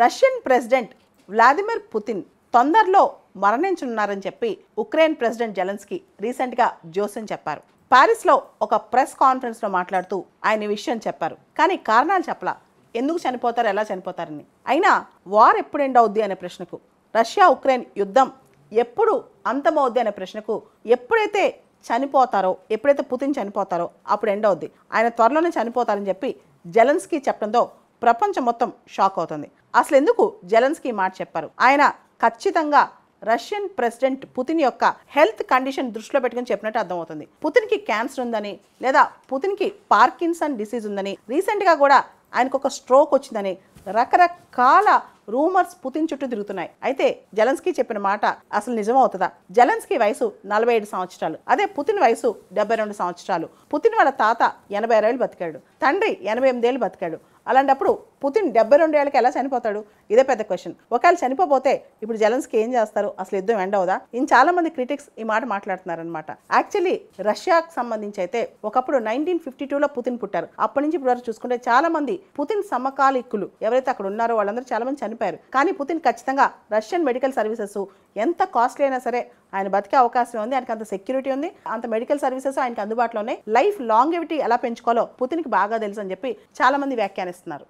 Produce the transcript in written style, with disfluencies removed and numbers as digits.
Russian president Vladimir Putin తొందరలో మరణించనున్నారని చెప్పి Ukraine president Zelensky రీసెంట్గా జోస్యం చెప్పారు. పారిస్లో ఒక ప్రెస్ కాన్ఫరెన్స్లో మాట్లాడుతూ ఆయన ఈ విషయం చెప్పారు. కానీ కారణాలు చెప్పలా, ఎందుకు చనిపోతారు, ఎలా చనిపోతారని. అయినా వార్ ఎప్పుడు ఎండ్ అవుద్ది అనే ప్రశ్నకు, రష్యా ఉక్రెయిన్ యుద్ధం ఎప్పుడు అంతమవుద్ది అనే ప్రశ్నకు, ఎప్పుడైతే చనిపోతారో, ఎప్పుడైతే పుతిన్ చనిపోతారో అప్పుడు ఎండ్ అవుద్ది, ఆయన త్వరలోనే చనిపోతారని చెప్పి జెలెన్స్కీ చెప్పడంతో ప్రపంచం మొత్తం షాక్ అవుతుంది. అసలు ఎందుకు జెలెన్స్కీ మాట చెప్పారు? ఆయన ఖచ్చితంగా రష్యన్ ప్రెసిడెంట్ పుతిన్ యొక్క హెల్త్ కండిషన్ దృష్టిలో పెట్టుకుని చెప్పినట్టు అర్థమవుతుంది. పుతిన్కి క్యాన్సర్ ఉందని, లేదా పుతిన్కి పార్కిన్సన్ డిసీజ్ ఉందని, రీసెంట్గా కూడా ఆయనకు ఒక స్ట్రోక్ వచ్చిందని రకరకాల రూమర్స్ పుతిన్ చుట్టూ తిరుగుతున్నాయి. అయితే జెలెన్స్కీ చెప్పిన మాట అసలు నిజమవుతుందా? జెలెన్స్కీ వయసు 45 సంవత్సరాలు, అదే పుతిన్ వయసు 72 సంవత్సరాలు. పుతిన్ వాళ్ళ తాత 86 ఏళ్ళు బతికాడు, తండ్రి 88 ఏళ్ళు బతికాడు. అలాంటప్పుడు పుతిన్ 72 ఏళ్ళకి ఎలా చనిపోతాడు? ఇదే పెద్ద క్వశ్చన్. ఒకవేళ చనిపోతే ఇప్పుడు జెలెన్స్కీ ఏం చేస్తారు? అసలు యుద్ధం ఎండ్ అవుదా? చాలా మంది క్రిటిక్స్ ఈ మాట మాట్లాడుతున్నారనమాట. యాక్చువల్లీ రష్యాకు సంబంధించి అయితే ఒకప్పుడు 1952లో పుతిన్ పుట్టారు. అప్పటి నుంచి ఇప్పుడు వరకు చూసుకుంటే చాలా మంది పుతిన్ సమకాలీకులు ఎవరైతే అక్కడ ఉన్నారో వాళ్ళందరూ చాలా మంది చనిపోయారు. కానీ పుతిన్ ఖచ్చితంగా రష్యన్ మెడికల్ సర్వీసెస్ ఎంత కాస్ట్లీ అయినా సరే ఆయన బతికే అవకాశం ఉంది, ఆయనకి అంత సెక్యూరిటీ ఉంది, అంత మెడికల్ సర్వీసెస్ ఆయనకి అందుబాటులో ఉన్నాయి. లైఫ్ లాంగెవిటీ ఎలా పెంచుకోవాలో పుతిన్కి బాగా తెలుసు అని చెప్పి చాలా మంది వ్యాఖ్యానిస్తున్నారు.